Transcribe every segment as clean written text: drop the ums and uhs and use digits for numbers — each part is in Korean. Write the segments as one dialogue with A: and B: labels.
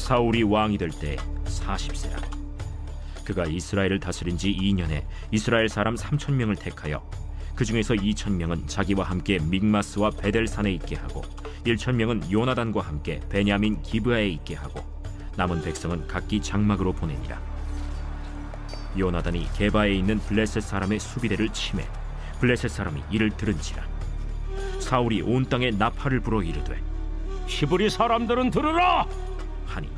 A: 사울이 왕이 될 때 40세라. 그가 이스라엘을 다스린 지 2년에 이스라엘 사람 3,000명을 택하여 그 중에서 2,000명은 자기와 함께 믹마스와 베델산에 있게 하고 1,000명은 요나단과 함께 베냐민 기브아에 있게 하고 남은 백성은 각기 장막으로 보내니라. 요나단이 게바에 있는 블레셋 사람의 수비대를 치매 블레셋 사람이 이를 들은지라. 사울이 온 땅에 나팔을 불어 이르되
B: 히브리 사람들은 들으라
A: 하니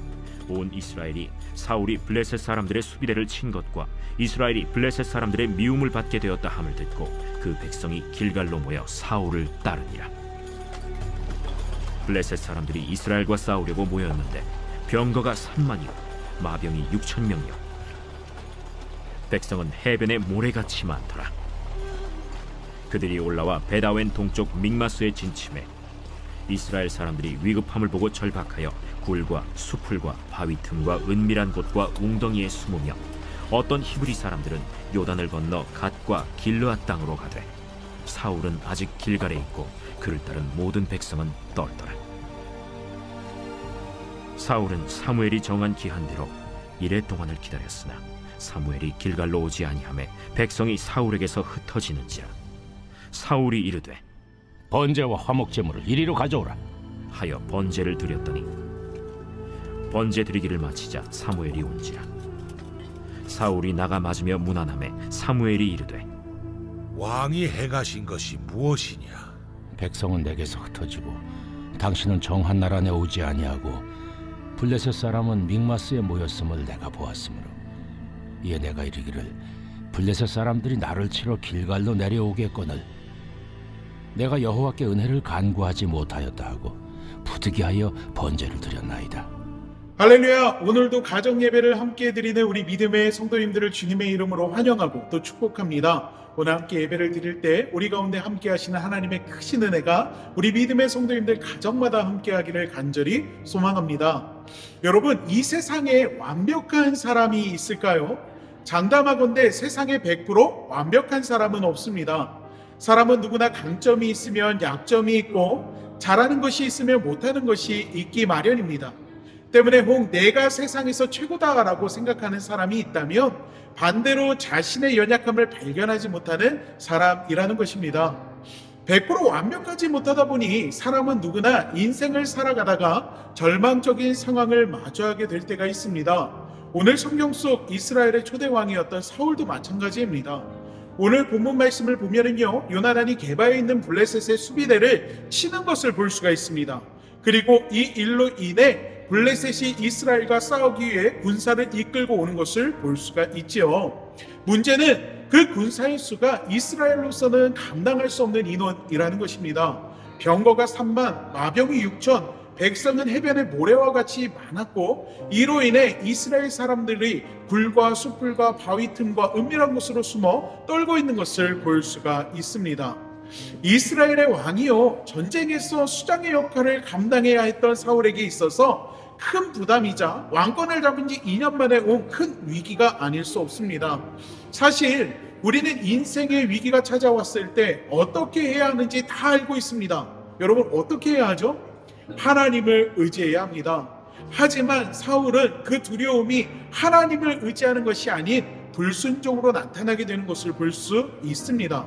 A: 온 이스라엘이 사울이 블레셋 사람들의 수비대를 친 것과 이스라엘이 블레셋 사람들의 미움을 받게 되었다 함을 듣고 그 백성이 길갈로 모여 사울을 따르니라. 블레셋 사람들이 이스라엘과 싸우려고 모였는데 병거가 3만이요 마병이 6,000명이요 백성은 해변에 모래같이 많더라. 그들이 올라와 베다웬 동쪽 믹마스에 진침해 이스라엘 사람들이 위급함을 보고 절박하여 굴과 수풀과 바위 틈과 은밀한 곳과 웅덩이에 숨으며 어떤 히브리 사람들은 요단을 건너 갓과 길르앗 땅으로 가되 사울은 아직 길갈에 있고 그를 따른 모든 백성은 떨더라. 사울은 사무엘이 정한 기한대로 이레 동안을 기다렸으나 사무엘이 길갈로 오지 아니하매 백성이 사울에게서 흩어지는지라. 사울이 이르되
B: 번제와 화목 제물을 이리로 가져오라
A: 하여 번제를 드렸더니 번제 드리기를 마치자 사무엘이 온지라. 사울이 나가 맞으며 문안하매 사무엘이 이르되
C: 왕이 행하신 것이 무엇이냐?
B: 백성은 내게서 흩어지고 당신은 정한 나라 안에 오지 아니하고 블레셋 사람은 믹마스에 모였음을 내가 보았으므로 이에 내가 이르기를 블레셋 사람들이 나를 치러 길갈로 내려오겠거늘 내가 여호와께 은혜를 간구하지 못하였다 하고 부득이하여 번제를 드렸나이다.
D: 할렐루야! 오늘도 가정 예배를 함께 드리는 우리 믿음의 성도님들을 주님의 이름으로 환영하고 또 축복합니다. 오늘 함께 예배를 드릴 때 우리 가운데 함께 하시는 하나님의 크신 은혜가 우리 믿음의 성도님들 가정마다 함께 하기를 간절히 소망합니다. 여러분, 이 세상에 완벽한 사람이 있을까요? 장담하건대 세상에 100% 완벽한 사람은 없습니다. 사람은 누구나 강점이 있으면 약점이 있고 잘하는 것이 있으면 못하는 것이 있기 마련입니다. 때문에 혹 내가 세상에서 최고다라고 생각하는 사람이 있다면 반대로 자신의 연약함을 발견하지 못하는 사람이라는 것입니다. 100% 완벽하지 못하다 보니 사람은 누구나 인생을 살아가다가 절망적인 상황을 마주하게 될 때가 있습니다. 오늘 성경 속 이스라엘의 초대 왕이었던 사울도 마찬가지입니다. 오늘 본문 말씀을 보면은요, 요나단이 게바에 있는 블레셋의 수비대를 치는 것을 볼 수가 있습니다. 그리고 이 일로 인해 블레셋이 이스라엘과 싸우기 위해 군사를 이끌고 오는 것을 볼 수가 있지요. 문제는 그 군사의 수가 이스라엘로서는 감당할 수 없는 인원이라는 것입니다. 병거가 3만, 마병이 6천, 백성은 해변에 모래와 같이 많았고 이로 인해 이스라엘 사람들이 굴과 수풀과 바위 틈과 은밀한 곳으로 숨어 떨고 있는 것을 볼 수가 있습니다. 이스라엘의 왕이요, 전쟁에서 수장의 역할을 감당해야 했던 사울에게 있어서 큰 부담이자 왕권을 잡은 지 2년 만에 온 큰 위기가 아닐 수 없습니다. 사실 우리는 인생의 위기가 찾아왔을 때 어떻게 해야 하는지 다 알고 있습니다. 여러분, 어떻게 해야 하죠? 하나님을 의지해야 합니다. 하지만 사울은 그 두려움이 하나님을 의지하는 것이 아닌 불순종으로 나타나게 되는 것을 볼 수 있습니다.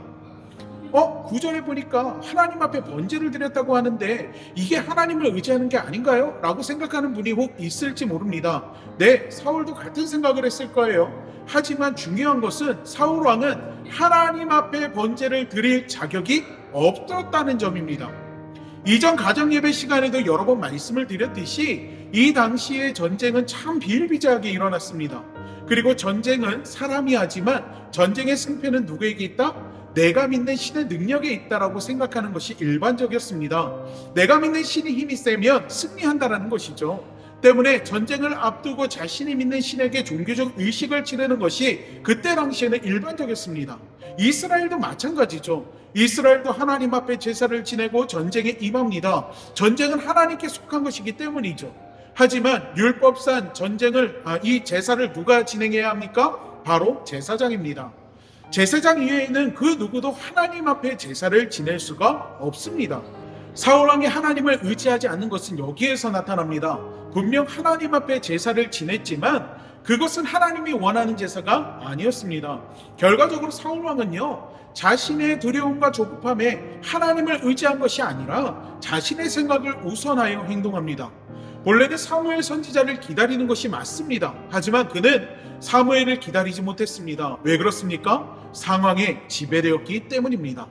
D: 9절에 보니까 하나님 앞에 번제를 드렸다고 하는데 이게 하나님을 의지하는 게 아닌가요? 라고 생각하는 분이 혹 있을지 모릅니다. 네, 사울도 같은 생각을 했을 거예요. 하지만 중요한 것은 사울 왕은 하나님 앞에 번제를 드릴 자격이 없었다는 점입니다. 이전 가정예배 시간에도 여러 번 말씀을 드렸듯이 이 당시의 전쟁은 참 비일비재하게 일어났습니다. 그리고 전쟁은 사람이 하지만 전쟁의 승패는 누구에게 있다? 내가 믿는 신의 능력에 있다라고 생각하는 것이 일반적이었습니다. 내가 믿는 신이 힘이 세면 승리한다라는 것이죠. 때문에 전쟁을 앞두고 자신이 믿는 신에게 종교적 의식을 지르는 것이 그때 당시에는 일반적이었습니다. 이스라엘도 마찬가지죠. 이스라엘도 하나님 앞에 제사를 지내고 전쟁에 임합니다. 전쟁은 하나님께 속한 것이기 때문이죠. 하지만 율법상 이 제사를 누가 진행해야 합니까? 바로 제사장입니다. 제사장 이외에는 그 누구도 하나님 앞에 제사를 지낼 수가 없습니다. 사울 왕이 하나님을 의지하지 않는 것은 여기에서 나타납니다. 분명 하나님 앞에 제사를 지냈지만 그것은 하나님이 원하는 제사가 아니었습니다. 결과적으로 사울 왕은요, 자신의 두려움과 조급함에 하나님을 의지한 것이 아니라 자신의 생각을 우선하여 행동합니다. 본래는 사무엘 선지자를 기다리는 것이 맞습니다. 하지만 그는 사무엘을 기다리지 못했습니다. 왜 그렇습니까? 상황에 지배되었기 때문입니다.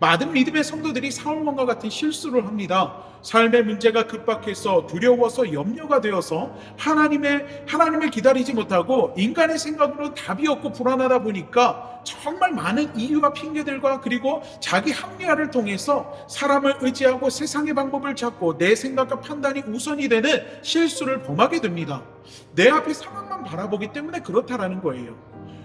D: 많은 믿음의 성도들이 사울왕과 같은 실수를 합니다. 삶의 문제가 급박해서 두려워서 염려가 되어서 하나님을 기다리지 못하고 인간의 생각으로 답이 없고 불안하다 보니까 정말 많은 이유와 핑계들과 그리고 자기 합리화를 통해서 사람을 의지하고 세상의 방법을 찾고 내 생각과 판단이 우선이 되는 실수를 범하게 됩니다. 내 앞의 상황만 바라보기 때문에 그렇다라는 거예요.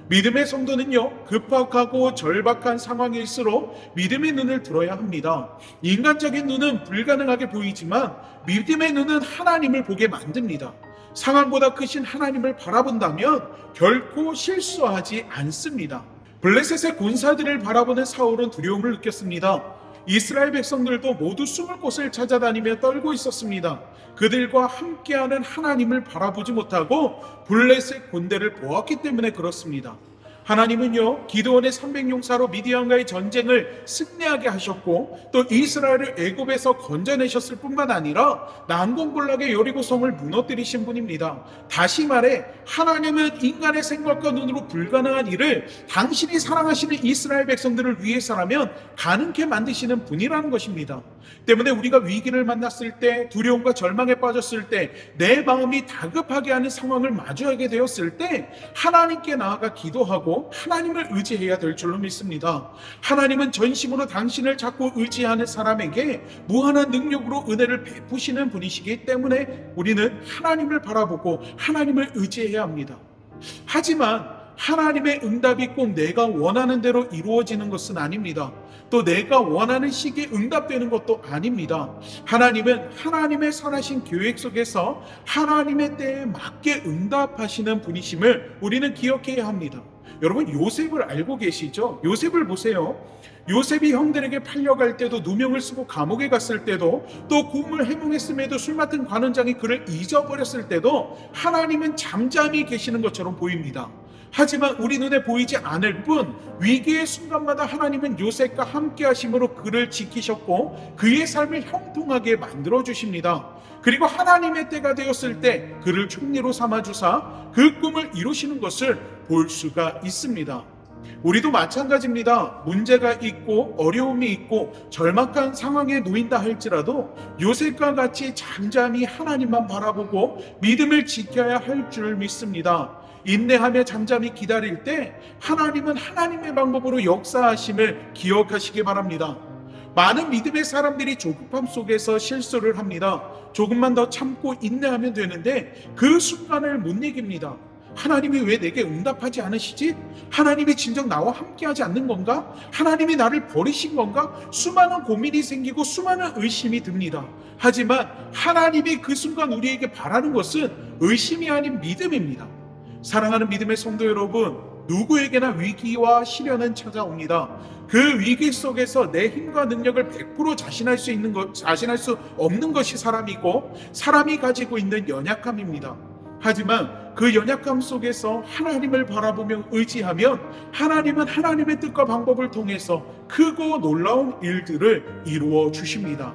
D: 믿음의 성도는요, 급박하고 절박한 상황일수록 믿음의 눈을 들어야 합니다. 인간적인 눈은 불가능하게 보이지만 믿음의 눈은 하나님을 보게 만듭니다. 상황보다 크신 하나님을 바라본다면 결코 실수하지 않습니다. 블레셋의 군사들을 바라보는 사울은 두려움을 느꼈습니다. 이스라엘 백성들도 모두 숨을 곳을 찾아다니며 떨고 있었습니다. 그들과 함께하는 하나님을 바라보지 못하고 블레셋 군대를 보았기 때문에 그렇습니다. 하나님은요, 기드온의 300용사로 미디안과의 전쟁을 승리하게 하셨고 또 이스라엘을 애굽에서 건져내셨을 뿐만 아니라 난공불락의 여리고성을 무너뜨리신 분입니다. 다시 말해 하나님은 인간의 생각과 눈으로 불가능한 일을 당신이 사랑하시는 이스라엘 백성들을 위해서라면 가능케 만드시는 분이라는 것입니다. 때문에 우리가 위기를 만났을 때, 두려움과 절망에 빠졌을 때, 내 마음이 다급하게 하는 상황을 마주하게 되었을 때 하나님께 나아가 기도하고 하나님을 의지해야 될 줄로 믿습니다. 하나님은 전심으로 당신을 자꾸 의지하는 사람에게 무한한 능력으로 은혜를 베푸시는 분이시기 때문에 우리는 하나님을 바라보고 하나님을 의지해야 합니다. 하지만 하나님의 응답이 꼭 내가 원하는 대로 이루어지는 것은 아닙니다. 또 내가 원하는 시기에 응답되는 것도 아닙니다. 하나님은 하나님의 선하신 계획 속에서 하나님의 때에 맞게 응답하시는 분이심을 우리는 기억해야 합니다. 여러분, 요셉을 알고 계시죠? 요셉을 보세요. 요셉이 형들에게 팔려갈 때도, 누명을 쓰고 감옥에 갔을 때도, 또 꿈을 해몽했음에도 술 맡은 관원장이 그를 잊어버렸을 때도 하나님은 잠잠히 계시는 것처럼 보입니다. 하지만 우리 눈에 보이지 않을 뿐 위기의 순간마다 하나님은 요셉과 함께 하심으로 그를 지키셨고 그의 삶을 형통하게 만들어 주십니다. 그리고 하나님의 때가 되었을 때 그를 총리로 삼아주사 그 꿈을 이루시는 것을 볼 수가 있습니다. 우리도 마찬가지입니다. 문제가 있고 어려움이 있고 절박한 상황에 놓인다 할지라도 요셉과 같이 잠잠히 하나님만 바라보고 믿음을 지켜야 할 줄 믿습니다. 인내하며 잠잠히 기다릴 때 하나님은 하나님의 방법으로 역사하심을 기억하시기 바랍니다. 많은 믿음의 사람들이 조급함 속에서 실수를 합니다. 조금만 더 참고 인내하면 되는데 그 순간을 못 이깁니다. 하나님이 왜 내게 응답하지 않으시지? 하나님이 진정 나와 함께하지 않는 건가? 하나님이 나를 버리신 건가? 수많은 고민이 생기고 수많은 의심이 듭니다. 하지만 하나님이 그 순간 우리에게 바라는 것은 의심이 아닌 믿음입니다. 사랑하는 믿음의 성도 여러분, 누구에게나 위기와 시련은 찾아옵니다. 그 위기 속에서 내 힘과 능력을 100% 자신할 수 없는 것이 사람이고 사람이 가지고 있는 연약함입니다. 하지만 그 연약함 속에서 하나님을 바라보며 의지하면 하나님은 하나님의 뜻과 방법을 통해서 크고 놀라운 일들을 이루어 주십니다.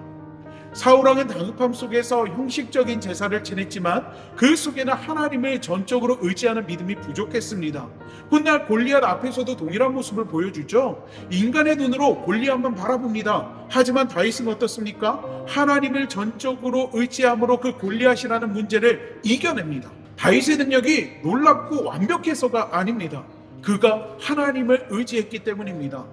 D: 사울왕은 다급함 속에서 형식적인 제사를 지냈지만 그 속에는 하나님을 전적으로 의지하는 믿음이 부족했습니다. 훗날 골리앗 앞에서도 동일한 모습을 보여주죠. 인간의 눈으로 골리앗만 바라봅니다. 하지만 다윗은 어떻습니까? 하나님을 전적으로 의지함으로 그 골리앗이라는 문제를 이겨냅니다. 다윗의 능력이 놀랍고 완벽해서가 아닙니다. 그가 하나님을 의지했기 때문입니다.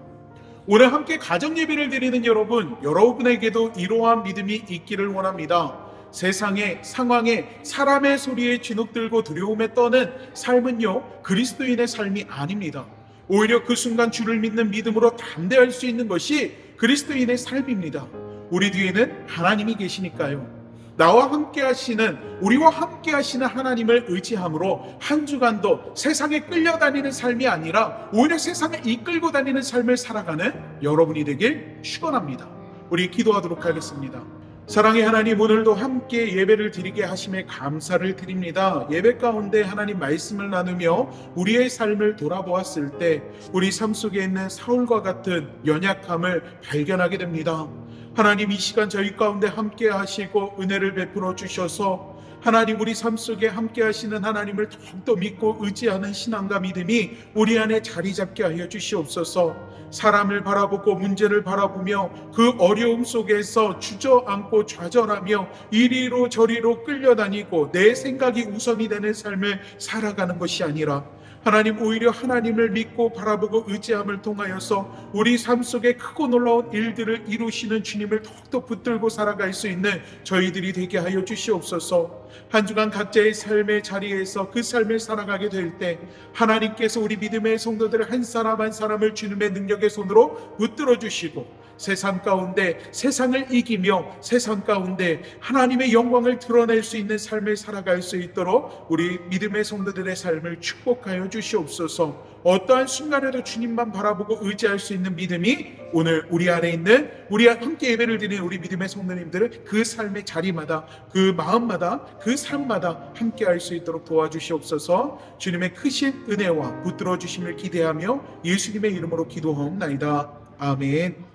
D: 오늘 함께 가정 예배를 드리는 여러분에게도 이러한 믿음이 있기를 원합니다. 세상의 상황에 사람의 소리에 주눅들고 두려움에 떠는 삶은요, 그리스도인의 삶이 아닙니다. 오히려 그 순간 주를 믿는 믿음으로 담대할 수 있는 것이 그리스도인의 삶입니다. 우리 뒤에는 하나님이 계시니까요. 우리와 함께 하시는 하나님을 의지함으로 한 주간도 세상에 끌려다니는 삶이 아니라 오히려 세상을 이끌고 다니는 삶을 살아가는 여러분이 되길 축원합니다. 우리 기도하도록 하겠습니다. 사랑의 하나님, 오늘도 함께 예배를 드리게 하심에 감사를 드립니다. 예배 가운데 하나님 말씀을 나누며 우리의 삶을 돌아보았을 때 우리 삶 속에 있는 사울과 같은 연약함을 발견하게 됩니다. 하나님, 이 시간 저희 가운데 함께 하시고 은혜를 베풀어 주셔서 하나님, 우리 삶 속에 함께 하시는 하나님을 더욱더 믿고 의지하는 신앙과 믿음이 우리 안에 자리 잡게 하여 주시옵소서. 사람을 바라보고 문제를 바라보며 그 어려움 속에서 주저앉고 좌절하며 이리로 저리로 끌려다니고 내 생각이 우선이 되는 삶을 살아가는 것이 아니라 하나님, 오히려 하나님을 믿고 바라보고 의지함을 통하여서 우리 삶 속에 크고 놀라운 일들을 이루시는 주님을 더욱더 붙들고 살아갈 수 있는 저희들이 되게 하여 주시옵소서. 한 주간 각자의 삶의 자리에서 그 삶을 살아가게 될 때 하나님께서 우리 믿음의 성도들 한 사람 한 사람을 주님의 능력의 손으로 붙들어 주시고 세상 가운데 세상을 이기며 세상 가운데 하나님의 영광을 드러낼 수 있는 삶을 살아갈 수 있도록 우리 믿음의 성도들의 삶을 축복하여 주시옵소서. 어떠한 순간에도 주님만 바라보고 의지할 수 있는 믿음이 오늘 우리 안에 있는 우리 함께 예배를 드리는 우리 믿음의 성도님들은 그 삶의 자리마다 그 마음마다 그 삶마다 함께 할 수 있도록 도와주시옵소서. 주님의 크신 은혜와 붙들어 주심을 기대하며 예수님의 이름으로 기도하옵나이다. 아멘.